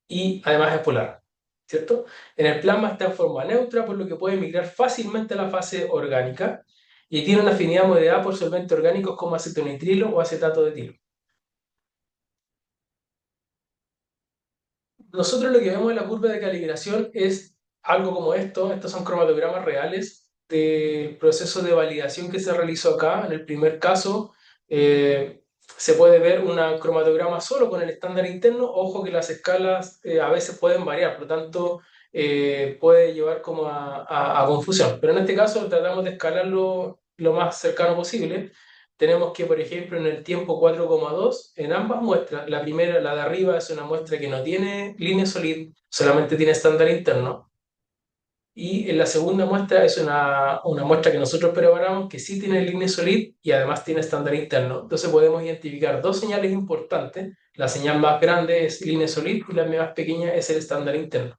y además es polar, ¿cierto? En el plasma está en forma neutra, por lo que puede migrar fácilmente a la fase orgánica y tiene una afinidad moderada por solventes orgánicos como acetonitrilo o acetato de etilo. Nosotros lo que vemos en la curva de calibración es algo como esto. Estos son cromatogramas reales del proceso de validación que se realizó acá. En el primer caso, se puede ver un cromatograma solo con el estándar interno. Ojo que las escalas a veces pueden variar, por lo tanto puede llevar como a confusión. Pero en este caso tratamos de escalarlo lo más cercano posible. Tenemos que, por ejemplo, en el tiempo 4,2, en ambas muestras, la primera, la de arriba, es una muestra que no tiene línea solid, solamente tiene estándar interno. Y en la segunda muestra es una muestra que nosotros preparamos que sí tiene línea solid y además tiene estándar interno. Entonces podemos identificar dos señales importantes. La señal más grande es línea solid y la más pequeña es el estándar interno.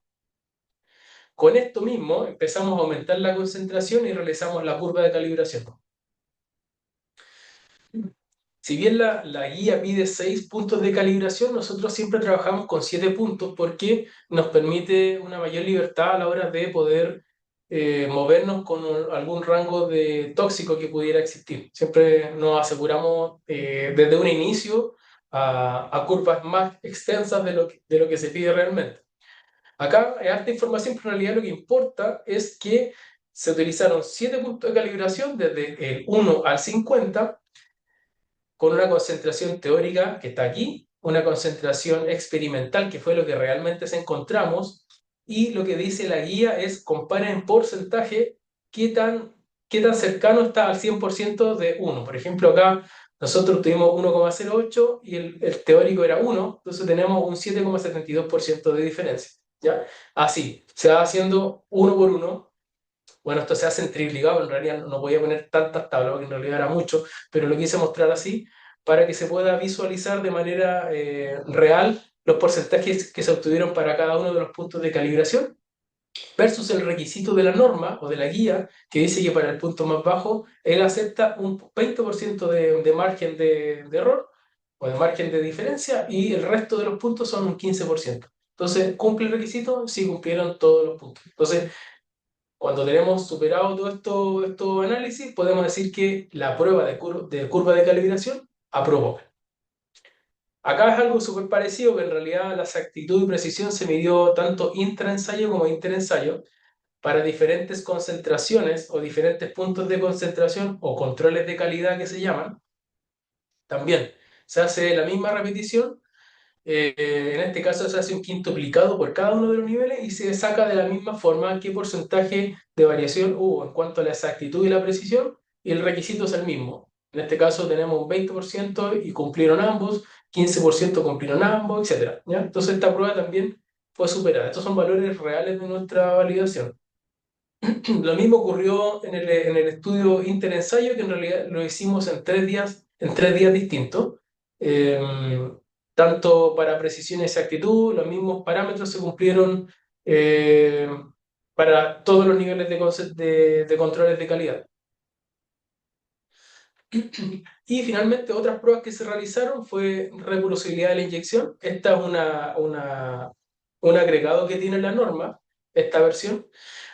Con esto mismo empezamos a aumentar la concentración y realizamos la curva de calibración. Si bien la guía pide 6 puntos de calibración, nosotros siempre trabajamos con 7 puntos porque nos permite una mayor libertad a la hora de poder movernos con algún rango de tóxico que pudiera existir. Siempre nos aseguramos desde un inicio a curvas más extensas de lo que se pide realmente. Acá hay harta información, pero en realidad lo que importa es que se utilizaron 7 puntos de calibración desde el 1 al 50 con una concentración teórica que está aquí, una concentración experimental que fue lo que realmente se encontramos, y lo que dice la guía es compara en porcentaje qué tan cercano está al 100% de 1. Por ejemplo, acá nosotros tuvimos 1,08 y el teórico era 1, entonces tenemos un 7,72% de diferencia. ¿Ya? Así, se va haciendo uno por uno. Bueno, esto se hace en triplicado, en realidad no voy a poner tantas tablas, porque en realidad era mucho, pero lo quise mostrar así para que se pueda visualizar de manera real los porcentajes que se obtuvieron para cada uno de los puntos de calibración versus el requisito de la norma o de la guía que dice que para el punto más bajo él acepta un 20% de margen de error o de margen de diferencia y el resto de los puntos son un 15%. Entonces, ¿cumple el requisito? Sí, cumplieron todos los puntos. Entonces, cuando tenemos superado todo estos análisis, podemos decir que la prueba de curva de calibración aprobó. Acá es algo súper parecido, que en realidad la exactitud y precisión se midió tanto intraensayo como interensayo para diferentes concentraciones o diferentes puntos de concentración o controles de calidad que se llaman. También se hace la misma repetición. En este caso se hace un quintuplicado por cada uno de los niveles y se saca de la misma forma qué porcentaje de variación hubo en cuanto a la exactitud y la precisión, y el requisito es el mismo. En este caso tenemos un 20% y cumplieron ambos, 15% cumplieron ambos, etc. ¿Ya? Entonces esta prueba también fue superada. Estos son valores reales de nuestra validación. Lo mismo ocurrió en el estudio interensayo, que en realidad lo hicimos en 3 días distintos. tanto para precisión y exactitud, los mismos parámetros se cumplieron eh, para todos los niveles de controles de calidad. Y finalmente, otras pruebas que se realizaron fue reproducibilidad de la inyección. Esta es un agregado que tiene la norma, esta versión,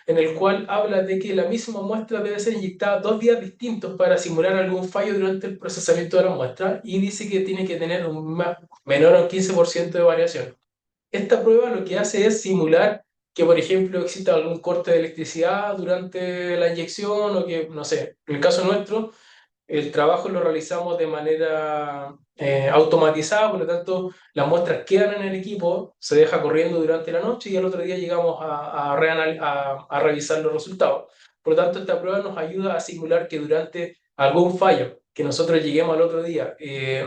en el cual habla de que la misma muestra debe ser inyectada 2 días distintos para simular algún fallo durante el procesamiento de la muestra y dice que tiene que tener menor a un 15% de variación. Esta prueba lo que hace es simular que, por ejemplo, exista algún corte de electricidad durante la inyección o que, no sé, en el caso nuestro, el trabajo lo realizamos de manera automatizada, por lo tanto, las muestras quedan en el equipo, se deja corriendo durante la noche y al otro día llegamos a revisar los resultados. Por lo tanto, esta prueba nos ayuda a simular que durante algún fallo, que nosotros lleguemos al otro día,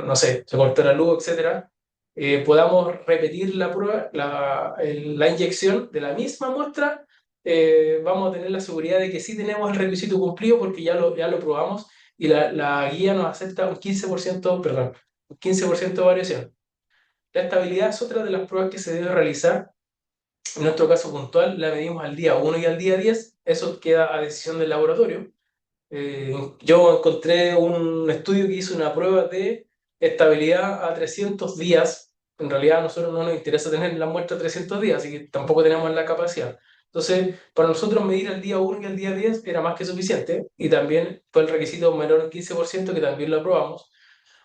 no sé, se cortó la luz, etcétera, podamos repetir la prueba, la inyección de la misma muestra. Vamos a tener la seguridad de que sí tenemos el requisito cumplido porque ya lo probamos y la guía nos acepta un 15%, perdón, un 15% de variación. La estabilidad es otra de las pruebas que se debe realizar. En nuestro caso puntual, la medimos al día 1 y al día 10. Eso queda a decisión del laboratorio. Yo encontré un estudio que hizo una prueba de estabilidad a 300 días. En realidad a nosotros no nos interesa tener la muestra a 300 días, así que tampoco tenemos la capacidad. Entonces, para nosotros medir al día 1 y al día 10 era más que suficiente y también fue el requisito menor al 15% que también lo aprobamos.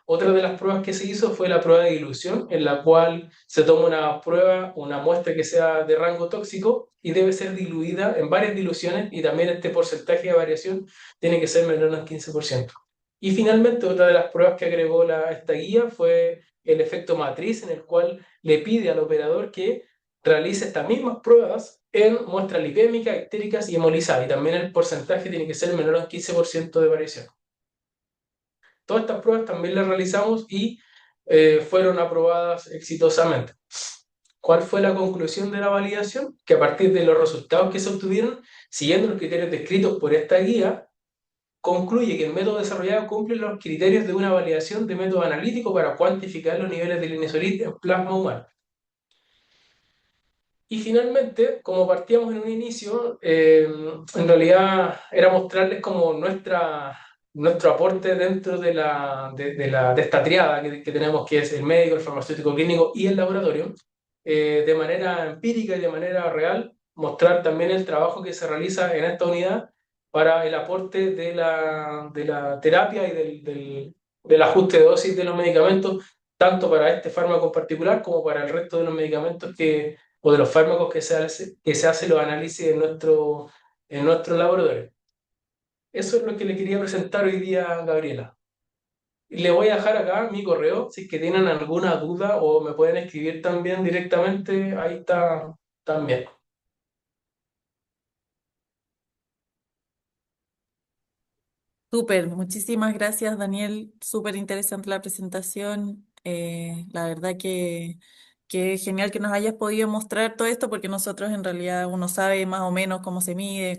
Otra de las pruebas que se hizo fue la prueba de dilución, en la cual se toma una prueba, una muestra que sea de rango tóxico y debe ser diluida en varias diluciones y también este porcentaje de variación tiene que ser menor al 15%. Y finalmente, otra de las pruebas que agregó esta guía fue el efecto matriz, en el cual le pide al operador que realice estas mismas pruebas en muestras lipémicas, ictéricas y hemolizadas, y también el porcentaje tiene que ser menor al 15% de variación. Todas estas pruebas también las realizamos y fueron aprobadas exitosamente. ¿Cuál fue la conclusión de la validación? Que a partir de los resultados que se obtuvieron, siguiendo los criterios descritos por esta guía, concluye que el método desarrollado cumple los criterios de una validación de método analítico para cuantificar los niveles de linezolid en plasma humano. Y finalmente, como partíamos en un inicio, en realidad era mostrarles como nuestro aporte dentro de esta triada que tenemos, que es el médico, el farmacéutico clínico y el laboratorio, de manera empírica y de manera real, mostrar también el trabajo que se realiza en esta unidad para el aporte de la terapia y del ajuste de dosis de los medicamentos, tanto para este fármaco en particular como para el resto de los medicamentos o de los fármacos que se hace los análisis en nuestro laboratorio. Eso es lo que le quería presentar hoy día a Gabriela. Le voy a dejar acá mi correo, si es que tienen alguna duda o me pueden escribir también directamente, ahí está también. Súper, muchísimas gracias, Daniel. Súper interesante la presentación. La verdad que es genial que nos hayas podido mostrar todo esto porque nosotros en realidad uno sabe más o menos cómo se mide,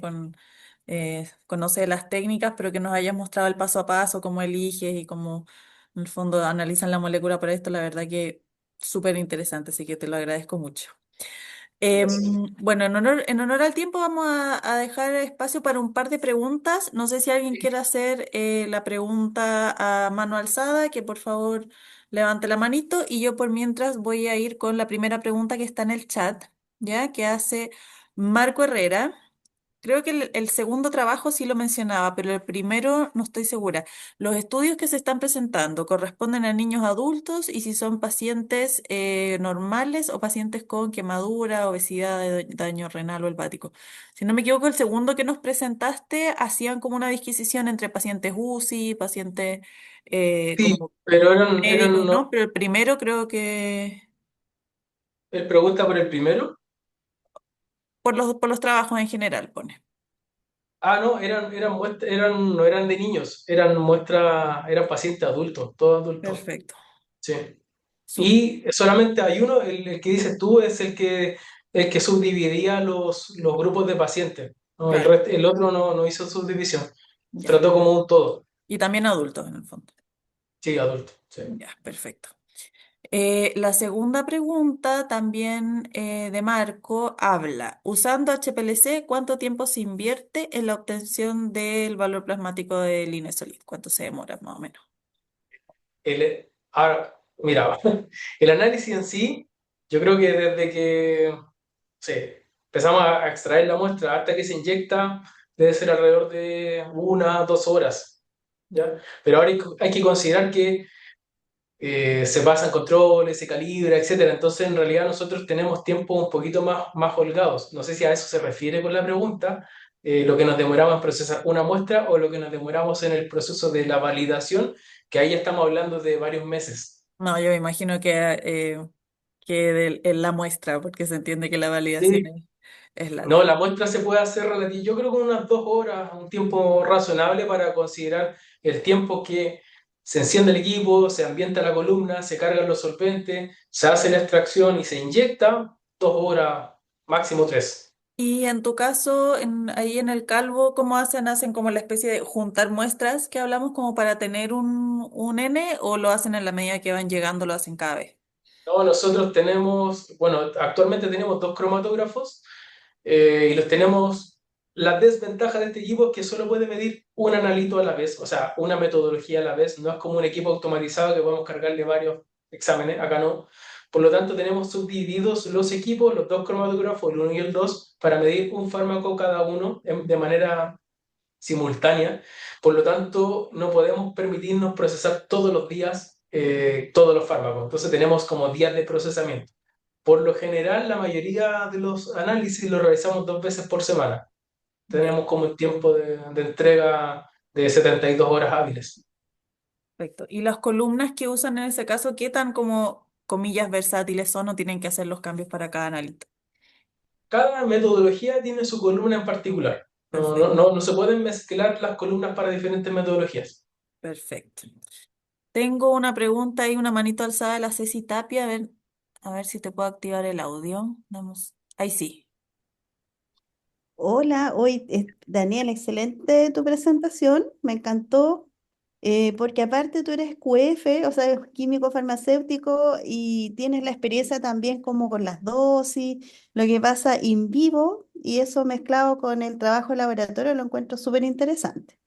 conoce las técnicas, pero que nos hayas mostrado el paso a paso, cómo eliges y cómo en el fondo analizan la molécula para esto, la verdad que súper interesante, así que te lo agradezco mucho. Bueno, en honor al tiempo vamos a dejar espacio para un par de preguntas. No sé si alguien quiere hacer la pregunta a mano alzada, que por favor levante la manito y yo por mientras voy a ir con la primera pregunta que está en el chat, ¿ya? Que hace Marco Herrera. Creo que el segundo trabajo sí lo mencionaba, pero el primero no estoy segura. Los estudios que se están presentando corresponden a niños adultos y si son pacientes normales o pacientes con quemadura, obesidad, daño renal o hepático. Si no me equivoco, el segundo que nos presentaste hacían como una disquisición entre pacientes UCI, pacientes Sí, como pero eran médicos, ¿no? Pero el primero creo que él pregunta por el primero. por los trabajos en general, pone. Ah, no, no eran de niños, eran pacientes adultos, todos adultos. Perfecto. Sí. Súper. Y solamente hay uno, el que dices tú, es el que subdividía los grupos de pacientes. ¿No? El, Claro, rest- el otro no hizo subdivisión. ya. Trató como un todo. Y también adultos en el fondo. Sí, adulto. Sí. Ya, perfecto. La segunda pregunta también de Marco habla, usando HPLC, ¿cuánto tiempo se invierte en la obtención del valor plasmático del Inesolid? ¿Cuánto se demora más o menos? Ahora, mira, el análisis en sí, yo creo que desde que sí, empezamos a extraer la muestra hasta que se inyecta, debe ser alrededor de 1, 2 horas, ¿ya? Pero ahora hay que considerar que se pasan controles, se calibra, etcétera. Entonces, en realidad, nosotros tenemos tiempos un poquito más holgados. No sé si a eso se refiere con la pregunta, lo que nos demoramos en procesar una muestra o lo que nos demoramos en el proceso de la validación, que ahí ya estamos hablando de varios meses. No, yo me imagino que en la muestra, porque se entiende que la validación Sí. es No, larga. la muestra se puede hacer relativa, yo creo con unas 2 horas, un tiempo razonable para considerar el tiempo que se enciende el equipo, se ambienta la columna, se cargan los solventes, se hace la extracción y se inyecta, 2 horas, máximo tres. Y en tu caso, ahí en el Calvo, ¿cómo hacen? ¿Hacen como la especie de juntar muestras que hablamos como para tener un N o lo hacen en la medida que van llegando, lo hacen cada vez? No, nosotros tenemos, bueno, actualmente tenemos dos cromatógrafos y los tenemos. La desventaja de este equipo es que solo puede medir un analito a la vez, o sea, una metodología a la vez. No es como un equipo automatizado que podemos cargarle varios exámenes, acá no. Por lo tanto, tenemos subdivididos los equipos, los dos cromatógrafos, el uno y el 2, para medir un fármaco cada uno de manera simultánea. Por lo tanto, no podemos permitirnos procesar todos los días todos los fármacos. Entonces, tenemos como días de procesamiento. Por lo general, la mayoría de los análisis los realizamos 2 veces por semana. Ya, Tenemos como un tiempo de entrega de 72 horas hábiles. perfecto. ¿Y las columnas que usan en ese caso, qué tan como comillas versátiles son o tienen que hacer los cambios para cada analista? Cada metodología tiene su columna en particular. Perfecto, No se pueden mezclar las columnas para diferentes metodologías. perfecto. Tengo una pregunta y una manito alzada de la Ceci Tapia. A ver si te puedo activar el audio. Vamos. Ahí sí. Hola, hoy Daniel, excelente tu presentación, me encantó, porque aparte tú eres QF, o sea, químico farmacéutico y tienes la experiencia también como con las dosis, lo que pasa in vivo y eso mezclado con el trabajo de laboratorio lo encuentro súper interesante.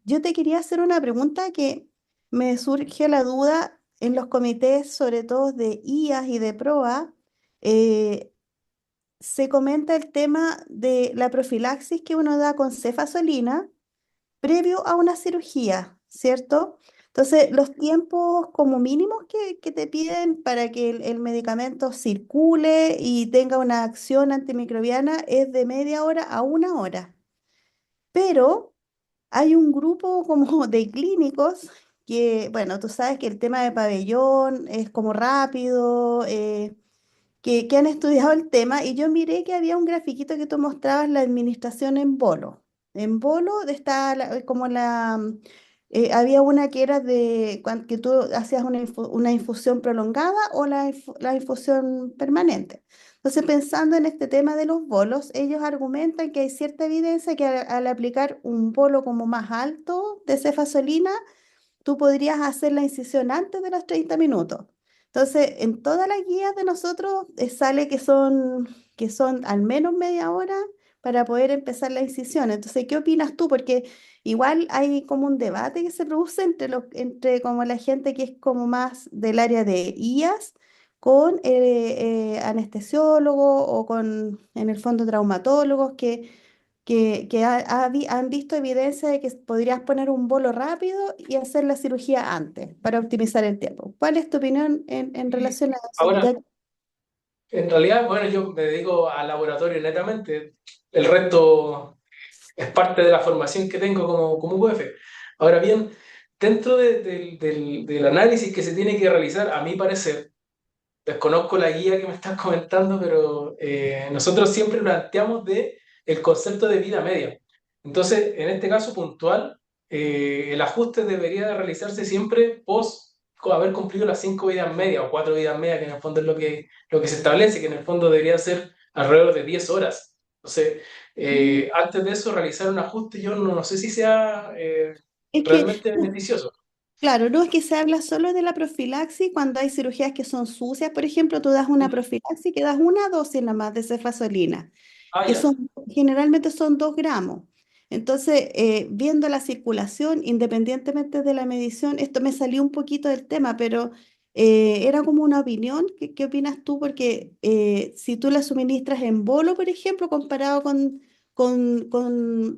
Yo te quería hacer una pregunta que me surge la duda en los comités, sobre todo de IAS y de PROA. eh, Se comenta el tema de la profilaxis que uno da con cefazolina previo a una cirugía, ¿cierto? Entonces, los tiempos como mínimos que te piden para que el medicamento circule y tenga una acción antimicrobiana es de media hora a 1 hora. Pero hay un grupo como de clínicos que, bueno, tú sabes que el tema de pabellón es como rápido, que han estudiado el tema y yo miré que había un grafiquito que tú mostrabas la administración en bolo. En bolo está como había una que era de que tú hacías una infusión prolongada o la infusión permanente. Entonces, pensando en este tema de los bolos, ellos argumentan que hay cierta evidencia que al aplicar un bolo como más alto de cefazolina, tú podrías hacer la incisión antes de los 30 minutos. Entonces, en todas las guías de nosotros sale que son al menos media hora para poder empezar la incisión. Entonces, ¿qué opinas tú? Porque igual hay como un debate que se produce entre como la gente que es como más del área de IAS con anestesiólogos o con, en el fondo, traumatólogos que han visto evidencia de que podrías poner un bolo rápido y hacer la cirugía antes para optimizar el tiempo. ¿Cuál es tu opinión en Y relación a eso? ahora, en realidad, bueno, yo me dedico al laboratorio netamente. El resto es parte de la formación que tengo como UF. Ahora bien, dentro del análisis que se tiene que realizar, a mi parecer, desconozco la guía que me estás comentando, pero nosotros siempre planteamos el concepto de vida media. Entonces, en este caso puntual, el ajuste debería de realizarse siempre post haber cumplido las 5 vidas medias o 4 vidas medias, que en el fondo es lo que se establece, que en el fondo debería ser alrededor de 10 horas. Entonces, Mm, antes de eso, realizar un ajuste, yo no sé si sea Es que realmente beneficioso. Claro, no es que se habla solo de la profilaxis cuando hay cirugías que son sucias, por ejemplo, tú das una profilaxis que das una dosis nomás de cefazolina, Ah, que ya. son generalmente son 2 gramos. Entonces, viendo la circulación, independientemente de la medición, esto me salió un poquito del tema, pero era como una opinión. ¿Qué opinas tú? Porque si tú la suministras en bolo, por ejemplo, comparado con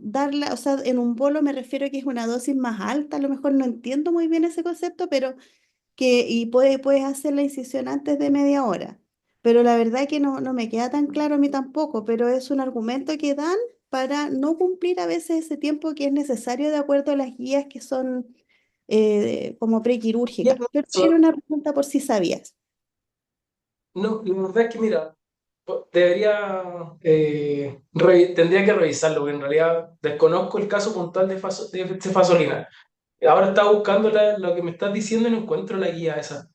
darla, o sea, en un bolo me refiero a que es una dosis más alta, a lo mejor no entiendo muy bien ese concepto, pero y puedes hacer la incisión antes de media hora. Pero la verdad que no me queda tan claro a mí tampoco, pero es un argumento que dan para no cumplir a veces ese tiempo que es necesario de acuerdo a las guías que son como Y prequirúrgicas. Pero era eso, una pregunta por si sabías. no, la verdad es que, mira, debería, tendría que revisarlo, porque en realidad desconozco el caso puntual de cefazolina. Ahora estaba buscando lo que me estás diciendo y no encuentro la guía esa.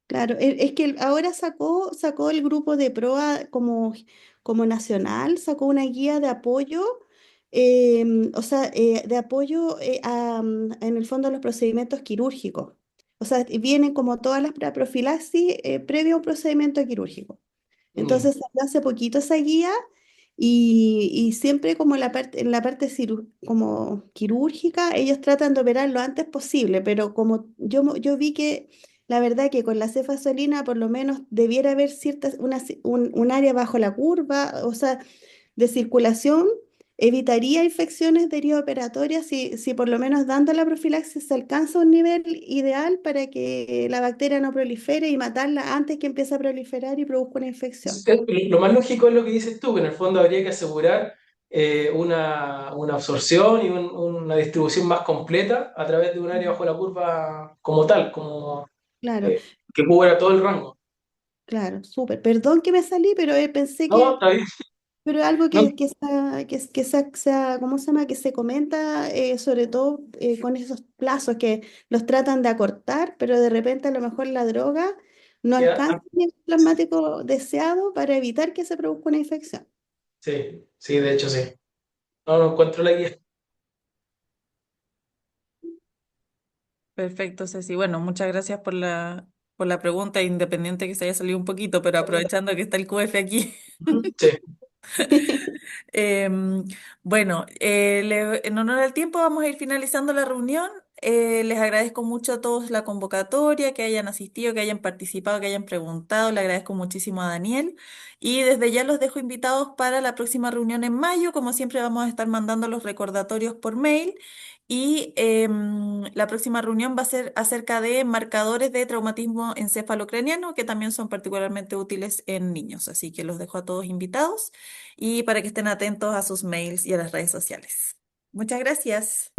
Claro, es que ahora sacó el grupo de PROA como nacional, sacó una guía de apoyo, o sea, de apoyo en el fondo a los procedimientos quirúrgicos. O sea, y vienen como todas las profilaxis previo a un procedimiento quirúrgico. Mm. Entonces salió hace poquito esa guía y siempre como en la parte como quirúrgica, ellos tratan de operar lo antes posible, pero como yo vi que la verdad que con la cefazolina por lo menos debiera haber un área bajo la curva, o sea, de circulación, evitaría infecciones derivaoperatorias si por lo menos dando la profilaxis se alcanza un nivel ideal para que la bacteria no prolifere y matarla antes que empiece a proliferar y produzca una infección. Lo más lógico es lo que dices tú, que en el fondo habría que asegurar una absorción y una distribución más completa a través de un área bajo la curva como tal, como Claro, eh, que cubra todo el rango. claro, súper. Perdón que me salí, pero pensé No, está bien. pero algo No, ¿cómo se llama? Que se comenta, sobre todo con esos plazos que los tratan de acortar, pero de repente a lo mejor la droga no ya, alcanza el plasmático deseado para evitar que se produzca una infección. sí, sí, de hecho sí. No, no encuentro la guía. Perfecto, Ceci. Bueno, muchas gracias por la pregunta, independiente que se haya salido un poquito, pero aprovechando que está el QF aquí. Sí. Em, bueno, en honor al tiempo vamos a ir finalizando la reunión. Les agradezco mucho a todos la convocatoria, que hayan asistido, que hayan participado, que hayan preguntado. Le agradezco muchísimo a Daniel. Y desde ya los dejo invitados para la próxima reunión en mayo. Como siempre vamos a estar mandando los recordatorios por mail. Y la próxima reunión va a ser acerca de marcadores de traumatismo encefalocraniano, que también son particularmente útiles en niños. Así que los dejo a todos invitados y para que estén atentos a sus mails y a las redes sociales. Muchas gracias.